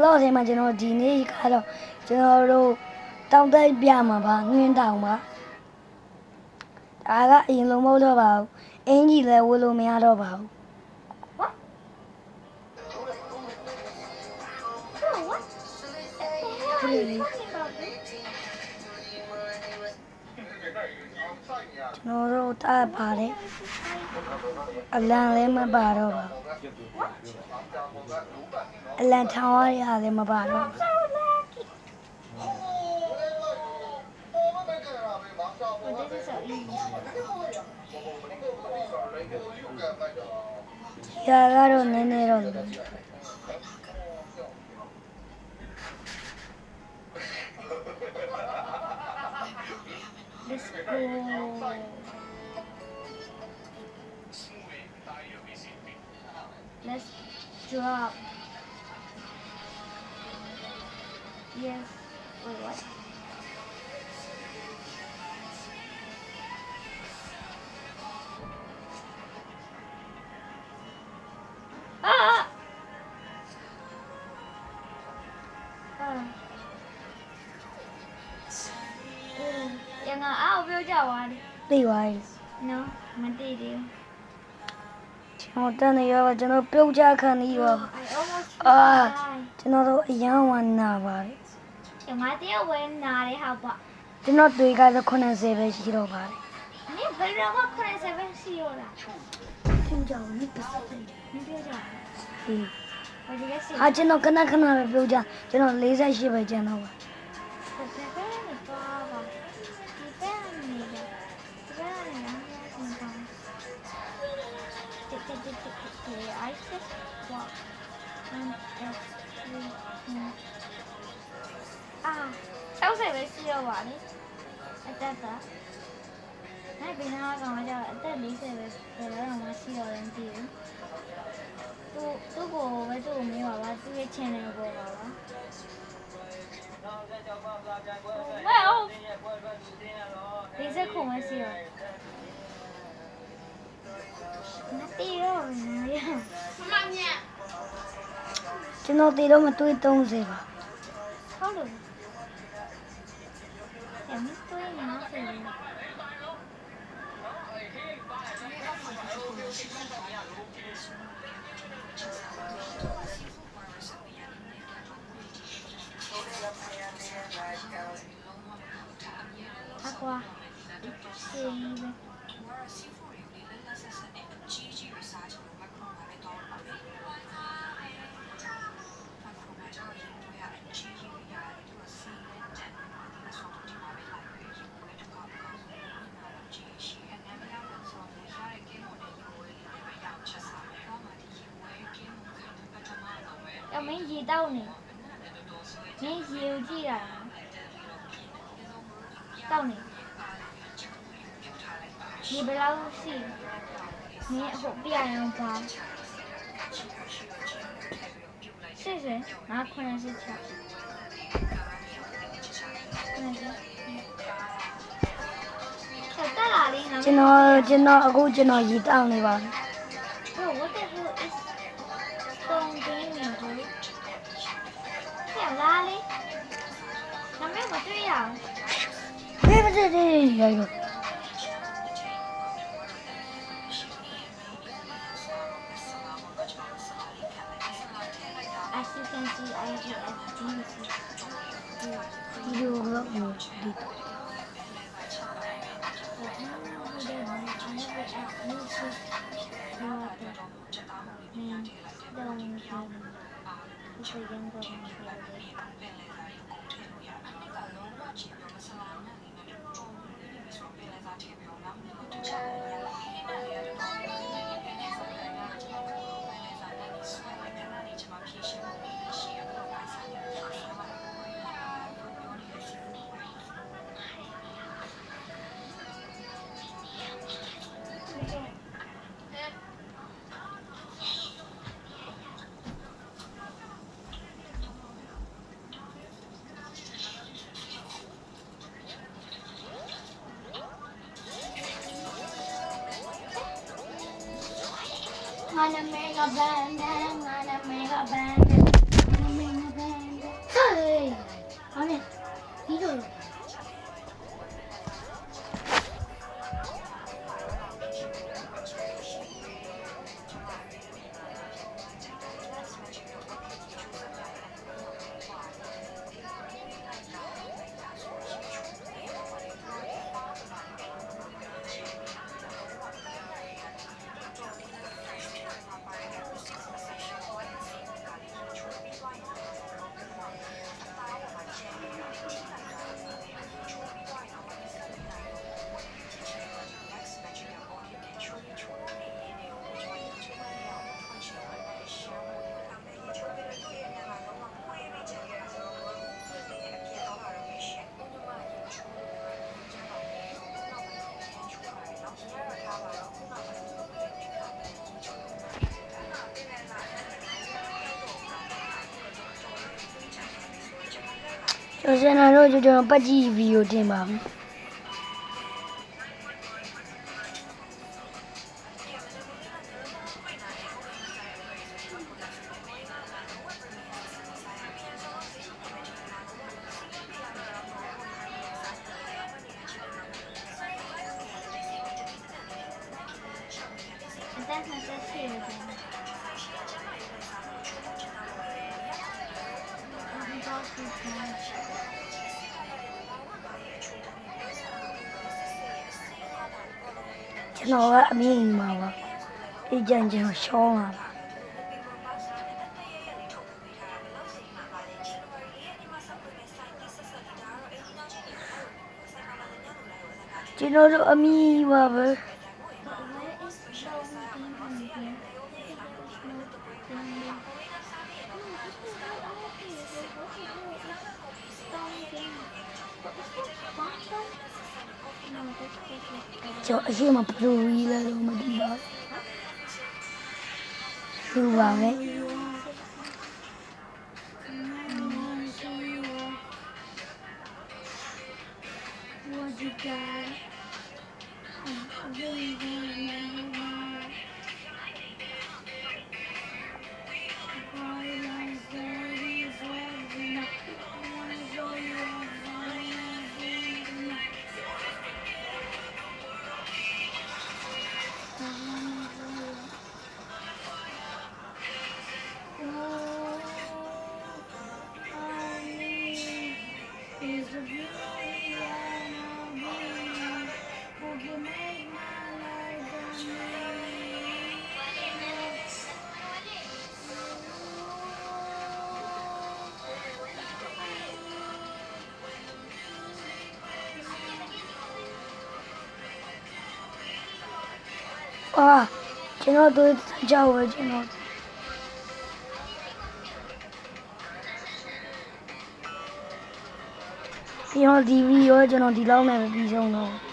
လောထဲမှာကျွန်တော်ဒီနေ့ကတော့ကျွန်တော်တို့တောင်းတပြမှာပါငင်းတောင်ပါဒါကအရင်လုံးမဟုတ်တော့ပါဘူးအင်ကြီးလည်းဝလို့မရတော့ပါဘူးကျွန်တော်တို့တားပါတယ်အလံလည်းမပါတော့ပါအလံထောင်ရရလည်းမပါတော့ရာကတော့နည်းနည်းတော့လို့Let's drop. Yes. Wait, what? Ah! Yang ah, view jauh. သိပါရဲ့ No, mati dia. ကျွန်တော်တန်းနေရောကျွန်တော်ပြုတ်ကြခံနေရော I almost အာ died. ကျွန်တော်တို့အရန်ဝမ်းနာပါတယ် Yang mati ya wen nari haba. ကျွန်တော်တွေကတော့80ပဲရှိတော့ပါတယ် Ni berapa kau seven sih orang? ပြုတ်ကြအောင်နိပတ်သက်တယ် Ni dia jauh. ဟေး Kau juga sih. ဟာကျွန်တော်ခဏခဏပဲပြုတ်ကြကျွန်တော်48ပဲကျန်တော့ပါ Kita ni bapa. Kita ni ya. Kita ni yang tentang. I just walk. Ah, sao sẽ bị siêu vậy? Ở đây đó. Này bên nào còn mà cho ở đây lý sẽ bị rồi đó mà siêu lên tiền. Tu bộ với tu mấy bảo là tu cái channel này bộ bảo là. Wow. Lý sẽ khủng hay siêu? Nó tiêu rồi nè. ကျွန်တော်တည်တော့မတွေး30ပါ Không được. Em biết tôi nó thì aqua xì Em mấy gì đâu nè. Mấy gì chi à? Đâu nè. Gì bây lâu xì. Mấy hộp bia không có. Xì xì. Nó con này xì chả. Chúng nóအခုကျွန်တော်ရည်တောင်းနေပါ Bro, what the hell is stone gaming, bro? Kẻo la đi. Nằm biết một tuy à? ဘေးမစတဲ့ရိုက်တော့ As you can see, I have GC. ဒီလိုကတော့ဒီတော့ I'm a mega band, I'm a mega band, I'm a mega band. ကျွန်တော်တို့ကျွန်တော်ပတ်ကြည့်ဗီဒီယိုတင်ပါမယ် အသက်28ရှိတယ်ဆိုကျွန်တော်ကအမြင်မှာပါအေးကြံကျွန်တော်ရှောင်းလာပါကျွန်တော်တို့အမြင်ပါပဲ ကျွန်တော်အရှိမပလူကြီးလည်းတော့မသိပါဘူးပါမယ် What you got? Is a beauty and a beauty who can make my life a Ah,ကျွန်တော်တို့ကြောက်ပဲကျွန်တော်ဒီဗီဒီယိုကျွန်တော်ဒီလောက်နဲ့ပဲပြီးဆုံးတော့